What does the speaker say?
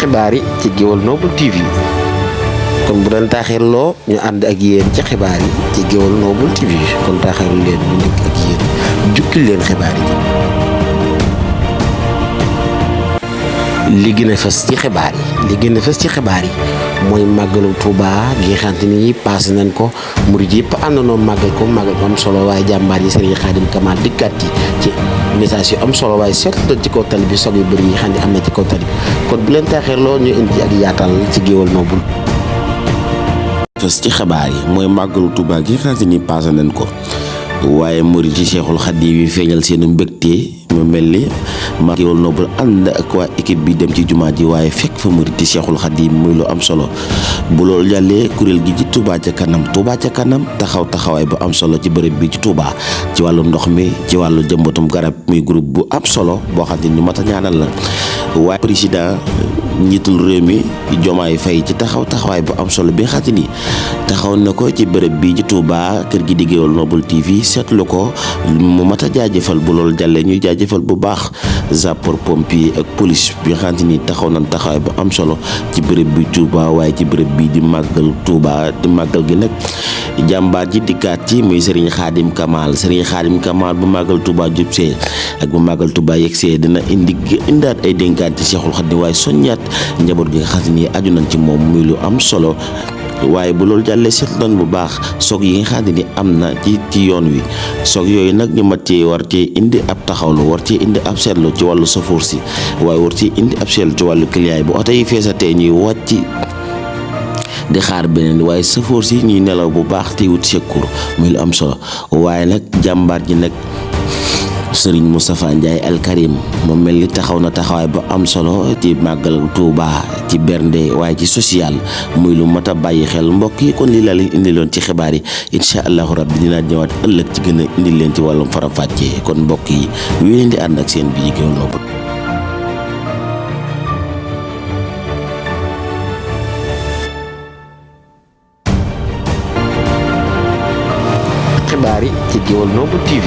xibaar yi ci Gueweul Noble TV kon bu doon taaxirloo ñu ànd ak yéen ci xibaar yi ci Gueweul Noble TV kon taaxirlu leen ñu nekk ak yéen jukkil leen xibaar yi. li gën a fës ci xibaar yi mooy màggalu Touba gi nga xamante ni passé nañ ko murid yëpp àndandoo màggal ko am solo waaye jàmbaar yi Serigne Khadim Kamal dikkaat ci message yu am solo waaye seetlu ci kaw tali bi soog yu bëri yi xam ne am na ci kaw tali bi kon bu leen taaxirloo ñu indi ak yaatal ci Gueweul Noble. fës ci xibaar yi mooy màggalu Touba gi nga xamante ni passé nañ ko waaye murid yi Cheikhul Khadim yi feeñal seenu mbégte mu mel ni Gueweul Noble ànd ak waa équipe bi dem ci jumaa ji waaye fekk fa murid yi Cheikhul Khadim muy lu am solo bu loolu jàllee kuréel gi ci Touba ca kanam taxawaay bu am solo ci bërëb bi ci Touba ci wàllu ndox mi ci wàllu jëmbatum garab muy groupe bu am solo boo xam ne ñu mat a ñaanal la waaye président njiitul réew mi Diomaye Faye ci taxawaay bu am solo bi nga xam ni taxaw na ko ci bërëb bi ci Touba kër gi di Gueweul Noble TV seetlu ko mu mat a jaajëfal bu loolu jàllee ñuy jaajëfal bu baax sapeur pompier ak police bi nga xam ni taxaw nañ taxawaay bu am solo ci bërëb bi Touba waaye ci bërëb bi di màggal Touba di màggal gi nag jàmbaar ji dikkaat ci muy Serigne Khadim Kamal bu màggal Touba jub see ak bu màggal Touba yegg see dina indaat ay dénkaan ci Cheikhul Khadim waaye soññaat njaboot gi nga xam ni aju nañ ci moom muy lu am solo waaye bu loolu jàllee seetlu nañ bu baax soog yi nga xam ni am na ci yoon wi soog yooyu nag ñu mat cee war cee indi ab taxawlu war cee indi ab seetlu ci wàllu safoor si waaye war cee indi ab seetlu ci wàllu client yi bu oto yi feesatee ñuy wàcc di xaar beneen waaye safoor si ñuy nelaw bu baax te wut secours muy lu am solo waaye nag jàmbaar ji nag Serigne Moustapha Ndiaye Al Karim moom mel ni taxaw na taxawaay ba am solo ci màggal Touba ci bernde waaye ci social muy lu mat a bàyyi xel mbokk yi kon lii laa leen indi loon ci xibaar yi incha allahu rabbi dinaa ñëwaat ëllëg ci gën a indi leen ci wàllum faram-fàccee kon mbokk yi yu leen di ànd ak seen bii Gueweul Noble. xibaar yi ci Gueweul Noble TV.